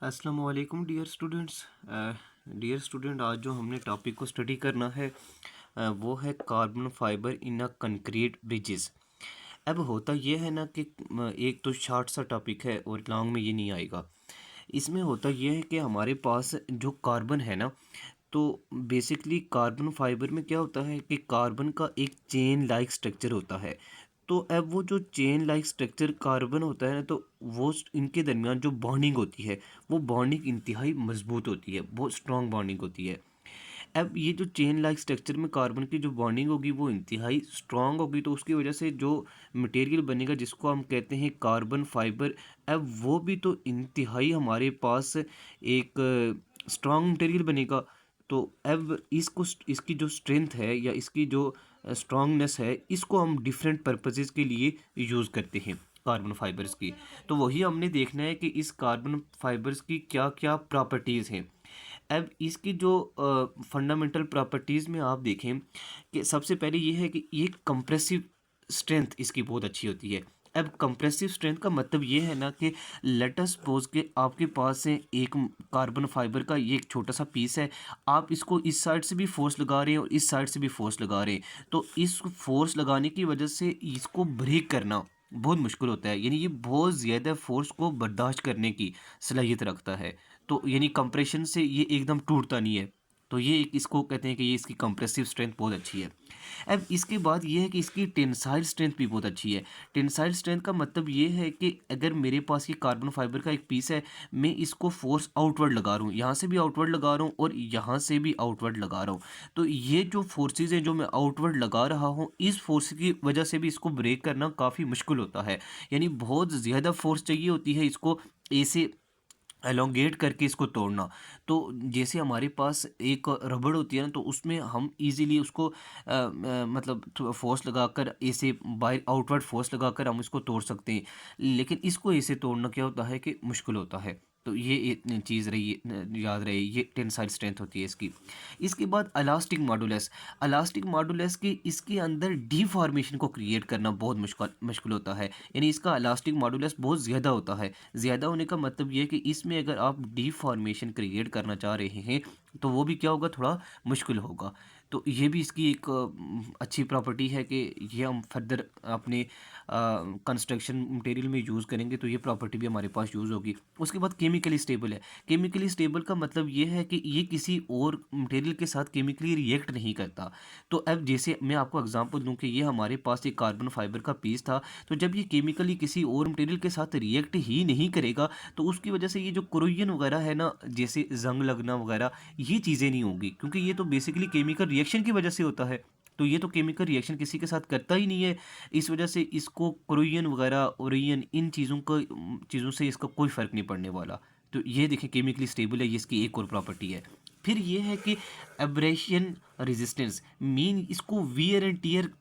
अस्सलाम वालेकुम dear student, आज जो हमने टॉपिक को स्टडी करना है वो है carbon fibre in a concrete bridges. अब होता ये है ना कि एक तो शॉर्ट सा टॉपिक है और लॉन्ग में ये नहीं आएगा। इसमें होता ये है कि हमारे पास जो कार्बन है ना, तो बेसिकली कार्बन फाइबर में क्या होता है कि कार्बन का एक चेन लाइक स्ट्रक्चर होता है। तो अब वो जो चेन लाइक स्ट्रक्चर कार्बन होता है ना, तो वो इनके दरमियान जो बॉन्डिंग होती है वो बॉन्डिंग इंतहाई मजबूत होती है, बहुत स्ट्रॉन्ग बॉन्डिंग होती है। अब ये जो चेन लाइक स्ट्रक्चर में कार्बन की जो बॉन्डिंग होगी वो इंतहाई स्ट्रॉन्ग होगी, तो उसकी वजह से जो मटेरियल बनेगा जिसको हम कहते हैं कार्बन फाइबर, अब वो भी तो इंतहाई हमारे पास एक स्ट्रॉन्ग मटेरियल बनेगा। तो अब इसको इसकी जो स्ट्रेंथ है या इसकी जो स्ट्रॉन्गनेस है, इसको हम डिफरेंट पर्पसेस के लिए यूज़ करते हैं कार्बन फाइबर्स की। तो वही हमने देखना है कि इस कार्बन फाइबर्स की क्या क्या प्रॉपर्टीज़ हैं। अब इसकी जो फंडामेंटल प्रॉपर्टीज़ में आप देखें कि सबसे पहले ये है कि ये कंप्रेसिव स्ट्रेंथ इसकी बहुत अच्छी होती है। अब कंप्रेसिव स्ट्रेंथ का मतलब ये है ना कि लेट अस सपोज के आपके पास से एक कार्बन फाइबर का ये एक छोटा सा पीस है, आप इसको इस साइड से भी फोर्स लगा रहे हैं और इस साइड से भी फोर्स लगा रहे हैं, तो इस फोर्स लगाने की वजह से इसको ब्रेक करना बहुत मुश्किल होता है, यानी ये बहुत ज़्यादा फोर्स को बर्दाश्त करने की सलाहियत रखता है। तो यानी कंप्रेशन से ये एकदम टूटता नहीं है। तो ये एक इसको कहते हैं कि ये इसकी कंप्रेसिव स्ट्रेंथ बहुत अच्छी है। अब इसके बाद ये है कि इसकी टेंसाइल स्ट्रेंथ भी बहुत अच्छी है। टेंसाइल स्ट्रेंथ का मतलब ये है कि अगर मेरे पास ये कार्बन फाइबर का एक पीस है, मैं इसको फोर्स आउटवर्ड लगा रहा हूँ, यहाँ से भी आउटवर्ड लगा रहा हूँ और यहाँ से भी आउटवर्ड लगा रहा हूँ, तो ये जो फोर्सेज हैं जो मैं आउटवर्ड लगा रहा हूँ, इस फोर्स की वजह से भी इसको ब्रेक करना काफ़ी मुश्किल होता है। यानी बहुत ज़्यादा फोर्स चाहिए होती है इसको ऐसे एलोंगेट करके इसको तोड़ना। तो जैसे हमारे पास एक रबड़ होती है ना, तो उसमें हम इजीली उसको मतलब फोर्स लगाकर ऐसे बाय आउटवर्ड फोर्स लगाकर हम इसको तोड़ सकते हैं, लेकिन इसको ऐसे तोड़ना क्या होता है कि मुश्किल होता है। तो ये एक चीज़ रही याद रहे, ये टेंसाइल स्ट्रेंथ होती है इसकी। इसके बाद अलास्टिक मॉडुलस। अलास्टिक मॉडुलस की इसके अंदर डीफॉर्मेशन को क्रिएट करना बहुत मुश्किल मुश्किल होता है, यानी इसका अलास्टिक मॉडुलस बहुत ज़्यादा होता है। ज़्यादा होने का मतलब ये है कि इसमें अगर आप डीफॉर्मेशन क्रिएट करना चाह रहे हैं तो वो भी क्या होगा, थोड़ा मुश्किल होगा। तो ये भी इसकी एक अच्छी प्रॉपर्टी है कि ये हम फर्दर अपने कंस्ट्रक्शन मटेरियल में यूज़ करेंगे तो ये प्रॉपर्टी भी हमारे पास यूज़ होगी। उसके बाद केमिकली स्टेबल है। केमिकली स्टेबल का मतलब ये है कि ये किसी और मटेरियल के साथ केमिकली रिएक्ट नहीं करता। तो अब जैसे मैं आपको एग्जांपल दूं कि ये हमारे पास एक कार्बन फाइबर का पीस था, तो जब ये केमिकली किसी और मटेरियल के साथ रिएक्ट ही नहीं करेगा, तो उसकी वजह से ये जो कोरोजन वगैरह है ना, जैसे जंग लगना वगैरह, ये चीज़ें नहीं होंगी, क्योंकि ये तो बेसिकली केमिकल रिएक्शन की वजह से होता है। तो ये तो केमिकल रिएक्शन किसी के साथ करता ही नहीं है, इस वजह से इसको कोरोजन वगैरह ओरियन इन चीज़ों से इसका कोई फ़र्क नहीं पड़ने वाला। तो ये देखें केमिकली स्टेबल है, ये इसकी एक और प्रॉपर्टी है। फिर ये है कि एब्रेशन रेजिस्टेंस मीन इसको वियर एंड टीयर,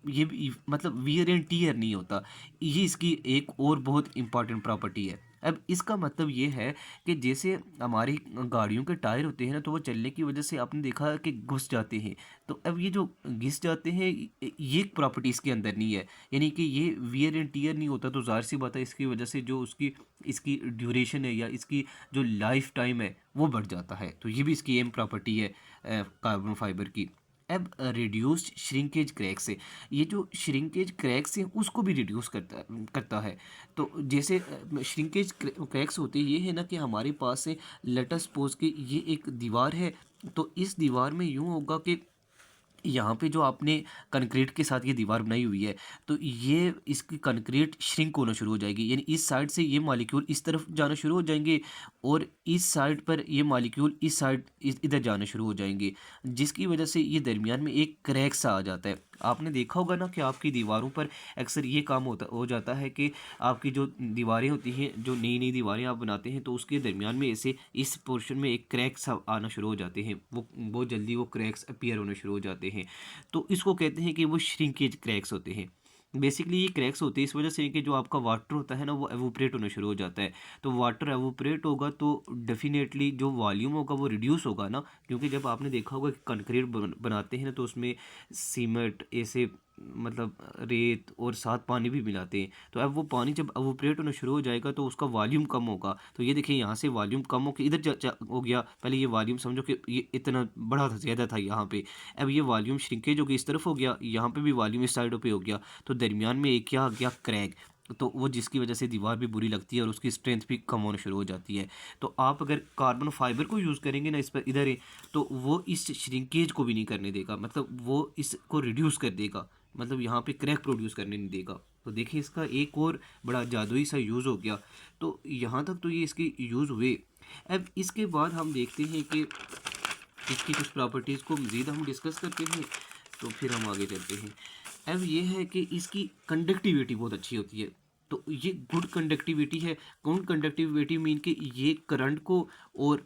मतलब वियर एंड टीयर नहीं होता, ये इसकी एक और बहुत इंपॉर्टेंट प्रॉपर्टी है। अब इसका मतलब ये है कि जैसे हमारी गाड़ियों के टायर होते हैं ना, तो वो चलने की वजह से आपने देखा कि घुस जाते हैं। तो अब ये जो घिस जाते हैं, ये प्रॉपर्टी इसके अंदर नहीं है, यानी कि ये वियर एंड टीयर नहीं होता, तो जाहिर सी बात है इसकी वजह से जो उसकी इसकी ड्यूरेशन है या इसकी जो लाइफ टाइम है वो बढ़ जाता है। तो ये भी इसकी एम प्रॉपर्टी है कार्बन फाइबर की। अब रिड्यूस्ड श्रिंकेज क्रैक्स है, ये जो श्रिंकेज क्रैक्स हैं उसको भी रिड्यूस करता है। तो जैसे श्रिंकेज क्रैक्स होते ये है ना कि हमारे पास से लेट अस सपोज कि ये एक दीवार है, तो इस दीवार में यूँ होगा कि यहाँ पे जो आपने कंक्रीट के साथ ये दीवार बनाई हुई है, तो ये इसकी कंक्रीट श्रिंक होना शुरू हो जाएगी, यानी इस साइड से ये मॉलिक्यूल इस तरफ जाना शुरू हो जाएंगे और इस साइड पर ये मॉलिक्यूल इस साइड इधर जाना शुरू हो जाएंगे, जिसकी वजह से ये दरमियान में एक क्रैक सा आ जाता है। आपने देखा होगा ना कि आपकी दीवारों पर अक्सर ये काम हो जाता है कि आपकी जो दीवारें होती हैं, जो नई नई दीवारें आप बनाते हैं, तो उसके दरमियान में ऐसे इस पोर्शन में एक क्रैक्स आना शुरू हो जाते हैं, वो बहुत जल्दी वो क्रैक्स अपीयर होने शुरू हो जाते हैं। तो इसको कहते हैं कि वो श्रिंकेज क्रैक्स होते हैं। बेसिकली ये क्रैक्स होते हैं इस वजह से कि जो आपका वाटर होता है ना वो एवोपरेट होना शुरू हो जाता है। तो वाटर एवोपरेट होगा तो डेफिनेटली जो वॉल्यूम होगा वो रिड्यूस होगा ना, क्योंकि जब आपने देखा होगा कि कंक्रीट बनाते हैं ना, तो उसमें सीमेंट ऐसे मतलब रेत और साथ पानी भी मिलाते हैं। तो अब वो पानी जब अवोपरेट होना शुरू हो जाएगा तो उसका वॉल्यूम कम होगा। तो ये देखिए यहाँ से वॉल्यूम कम हो के इधर हो गया। पहले ये वॉल्यूम समझो कि ये इतना बड़ा था, ज़्यादा था यहाँ पे। अब ये वॉल्यूम श्रिंकेज हो गई, इस तरफ हो गया, यहाँ पे भी वॉल्यूम इस साइडों पे हो गया। तो दरमियान में एक क्या आ गया, क्रैक। तो वो जिसकी वजह से दीवार भी बुरी लगती है और उसकी स्ट्रेंथ भी कम होना शुरू हो जाती है। तो आप अगर कार्बन फाइबर को यूज़ करेंगे ना इस पर इधर ही, तो वो इस श्रिंकेज को भी नहीं करने देगा, मतलब वो इसको रिड्यूस कर देगा, मतलब यहाँ पे क्रैक प्रोड्यूस करने नहीं देगा। तो देखिए इसका एक और बड़ा जादुई सा यूज़ हो गया। तो यहाँ तक तो ये इसके यूज़ हुए। अब इसके बाद हम देखते हैं कि इसकी कुछ प्रॉपर्टीज़ को मज़ीद हम डिस्कस करते हैं, तो फिर हम आगे चलते हैं। अब ये है कि इसकी कंडक्टिविटी बहुत अच्छी होती है। तो ये गुड कंडक्टिविटी है। गुड कंडक्टिविटी मीन कि ये करंट को और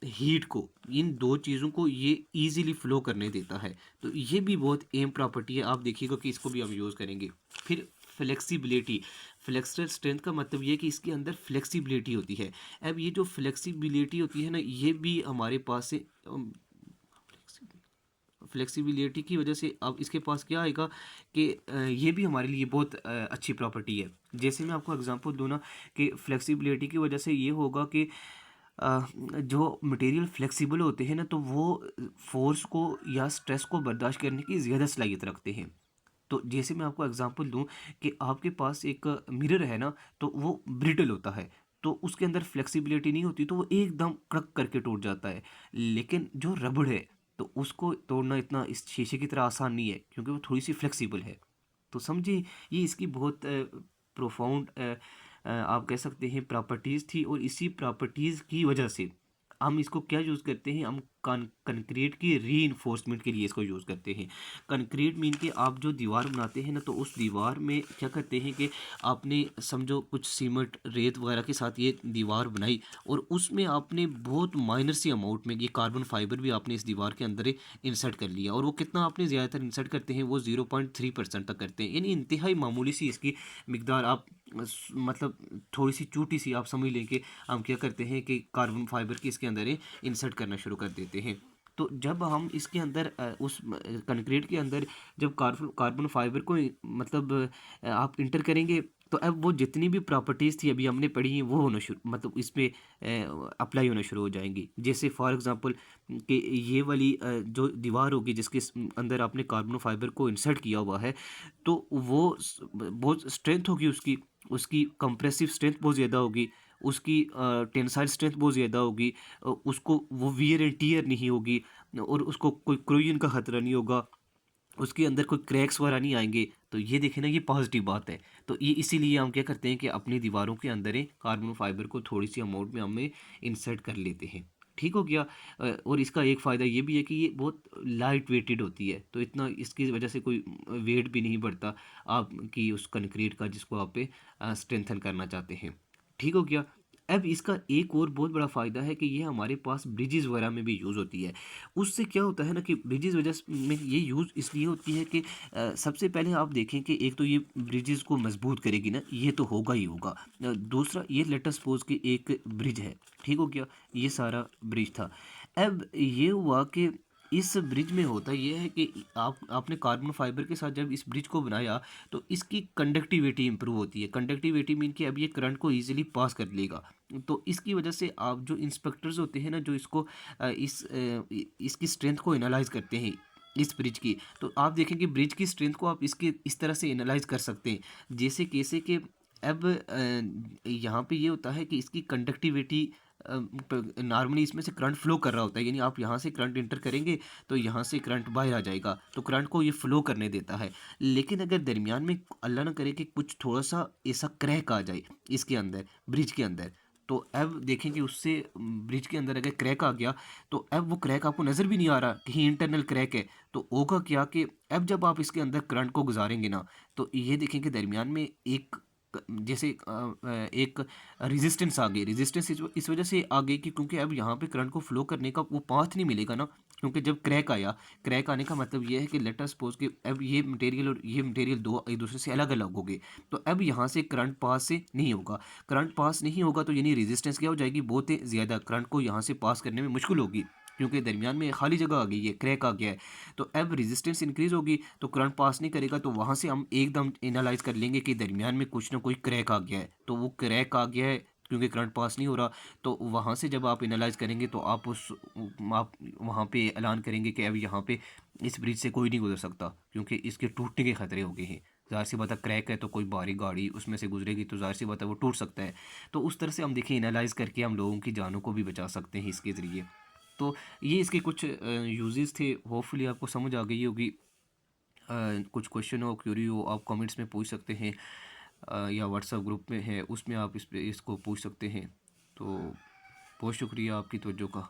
हीट को, इन दो चीज़ों को ये इजीली फ्लो करने देता है। तो ये भी बहुत अहम प्रॉपर्टी है, आप देखिएगा कि इसको भी हम यूज़ करेंगे। फिर फ्लेक्सिबिलिटी। फ्लेक्सुरल स्ट्रेंथ का मतलब ये है कि इसके अंदर फ्लेक्सिबिलिटी होती है। अब ये जो फ्लेक्सिबिलिटी होती है ना, ये भी हमारे पास से फ्लेक्सिबिलिटी की वजह से अब इसके पास क्या आएगा कि ये भी हमारे लिए बहुत अच्छी प्रॉपर्टी है। जैसे मैं आपको एग्जांपल दूँ ना, कि फ्लेक्सिबिलिटी की वजह से ये होगा कि जो मटेरियल फ्लेक्सिबल होते हैं ना, तो वो फोर्स को या स्ट्रेस को बर्दाश्त करने की ज़्यादा सलाहियत रखते हैं। तो जैसे मैं आपको एग्जांपल दूं कि आपके पास एक मिरर है ना, तो वो ब्रिटल होता है, तो उसके अंदर फ्लेक्सिबिलिटी नहीं होती, तो वो एकदम कड़क करके टूट जाता है। लेकिन जो रबड़ है, तो उसको तोड़ना इतना इस शीशे की तरह आसान नहीं है, क्योंकि वो थोड़ी सी फ्लेक्सिबल है। तो समझिए ये इसकी बहुत प्रोफाउंड आप कह सकते हैं प्रॉपर्टीज़ थी, और इसी प्रॉपर्टीज़ की वजह से हम इसको क्या यूज़ करते हैं, हम कंक्रीट की रीइंफोर्समेंट के लिए इसको यूज़ करते हैं। कंक्रीट मीन कि आप जो दीवार बनाते हैं ना, तो उस दीवार में क्या करते हैं कि आपने समझो कुछ सीमेंट रेत वगैरह के साथ ये दीवार बनाई, और उसमें आपने बहुत माइनर सी अमाउंट में ये कार्बन फाइबर भी आपने इस दीवार के अंदर इंसर्ट कर लिया। और वो कितना आपने ज़्यादातर इंसर्ट करते हैं, वो 0.3% तक करते हैं, यानी इंतहाई मामूली सी इसकी मिकदार। आप मतलब थोड़ी सी चूटी सी आप समझ लें कि हम क्या करते हैं कि कार्बन फाइबर की इसके अंदर इंसर्ट करना शुरू कर देते हैं। तो जब हम इसके अंदर उस कंक्रीट के अंदर जब कार्बन फाइबर को मतलब आप इंटर करेंगे, तो अब वो जितनी भी प्रॉपर्टीज़ थी अभी हमने पढ़ी हैं, वो होना शुरू, मतलब इस पे अप्लाई होना शुरू हो जाएंगी। जैसे फॉर एग्जांपल कि ये वाली जो दीवार होगी जिसके अंदर आपने कार्बन फाइबर को इंसर्ट किया हुआ है, तो वो बहुत स्ट्रेंथ होगी उसकी, उसकी कंप्रेसिव स्ट्रेंथ बहुत ज़्यादा होगी, उसकी टेंसाइल स्ट्रेंथ बहुत ज़्यादा होगी, उसको वो वियर एंड टियर नहीं होगी, और उसको कोई क्रोजन का खतरा नहीं होगा, उसके अंदर कोई क्रैक्स वगैरह नहीं आएंगे। तो ये देखें ना, ये पॉजिटिव बात है। तो ये इसीलिए हम क्या करते हैं कि अपनी दीवारों के अंदर कार्बन फाइबर को थोड़ी सी अमाउंट में हमें इंसर्ट कर लेते हैं। ठीक हो गया। और इसका एक फ़ायदा ये भी है कि ये बहुत लाइट वेटेड होती है, तो इतना इसकी वजह से कोई वेट भी नहीं बढ़ता आपकी उस कंक्रीट का जिसको आप स्ट्रेंथन करना चाहते हैं। ठीक हो गया। अब इसका एक और बहुत बड़ा फ़ायदा है कि ये हमारे पास ब्रिजेज़ वगैरह में भी यूज़ होती है। उससे क्या होता है ना कि ब्रिजेज़ में ये यूज़ इसलिए होती है कि सबसे पहले आप देखें कि एक तो ये ब्रिजेज़ को मजबूत करेगी ना, ये तो होगा ही होगा। दूसरा, ये लेट अस सपोज कि एक ब्रिज है, ठीक हो गया, ये सारा ब्रिज था। अब ये हुआ कि इस ब्रिज में होता ये है कि आपने कार्बन फाइबर के साथ जब इस ब्रिज को बनाया, तो इसकी कंडक्टिविटी इंप्रूव होती है। कंडक्टिविटी मीन कि अब ये करंट को इजीली पास कर लेगा। तो इसकी वजह से आप जो इंस्पेक्टर्स होते हैं ना, जो इसको इसकी स्ट्रेंथ को एनालाइज करते हैं इस ब्रिज की, तो आप देखें कि ब्रिज की स्ट्रेंथ को आप इसके इस तरह से एनालाइज कर सकते हैं, जैसे कैसे कि अब यहाँ पे ये होता है कि इसकी कंडक्टिविटी नॉर्मली इसमें से करंट फ्लो कर रहा होता है, यानी आप यहाँ से करंट इंटर करेंगे तो यहाँ से करंट बाहर आ जाएगा, तो करंट को ये फ्लो करने देता है। लेकिन अगर दरमियान में अल्लाह ना करे कि कुछ थोड़ा सा ऐसा क्रैक आ जाए इसके अंदर, ब्रिज के अंदर, तो अब देखें कि उससे ब्रिज के अंदर अगर क्रैक आ गया, तो अब वो क्रैक आपको नज़र भी नहीं आ रहा, कहीं इंटरनल क्रैक है। तो होगा क्या कि अब जब आप इसके अंदर करंट को गुजारेंगे ना, तो ये देखें कि दरमियान में एक जैसे एक रेजिस्टेंस आ गई। रेजिस्टेंस इस वजह से आ गई कि क्योंकि अब यहाँ पे करंट को फ्लो करने का वो पाथ नहीं मिलेगा ना, क्योंकि जब क्रैक आया, क्रैक आने का मतलब ये है कि लेट अस सपोज कि अब ये मटेरियल और ये मटेरियल दो एक दूसरे से अलग अलग हो गए, तो अब यहाँ से करंट पास से नहीं होगा। करंट पास नहीं होगा तो यानी रेजिस्टेंस क्या हो जाएगी, बहुत ही ज़्यादा, करंट को यहाँ से पास करने में मुश्किल होगी। क्योंकि दरमियान में खाली जगह आ गई है, क्रैक आ गया है। तो अब रेजिस्टेंस इंक्रीज़ होगी तो करंट पास नहीं करेगा, तो वहाँ से हम एकदम एनालाइज कर लेंगे कि दरमियान में कुछ ना कोई क्रैक आ गया है। तो वो क्रैक आ गया है क्योंकि करंट पास नहीं हो रहा, तो वहाँ से जब आप एनालाइज करेंगे तो आप वहाँ पे ऐलान करेंगे कि अब यहाँ पे इस ब्रिज से कोई नहीं गुजर सकता क्योंकि इसके टूटने के खतरे हो गए हैं। ज़ाहिर सी बात है, क्रैक है तो कोई भारी गाड़ी उसमें से गुजरेगी तो ज़ाहिर सी बात है वो टूट सकता है। तो उस तरह से हम देखिए एनालाइज करके हम लोगों की जानों को भी बचा सकते हैं इसके ज़रिए। तो ये इसके कुछ यूजेस थे, होपफुली आपको समझ आ गई होगी। कुछ क्वेश्चन हो, क्यूरी हो, आप कमेंट्स में पूछ सकते हैं, या व्हाट्सएप ग्रुप में है उसमें आप इसको पूछ सकते हैं। तो बहुत शुक्रिया आपकी तवज्जो का।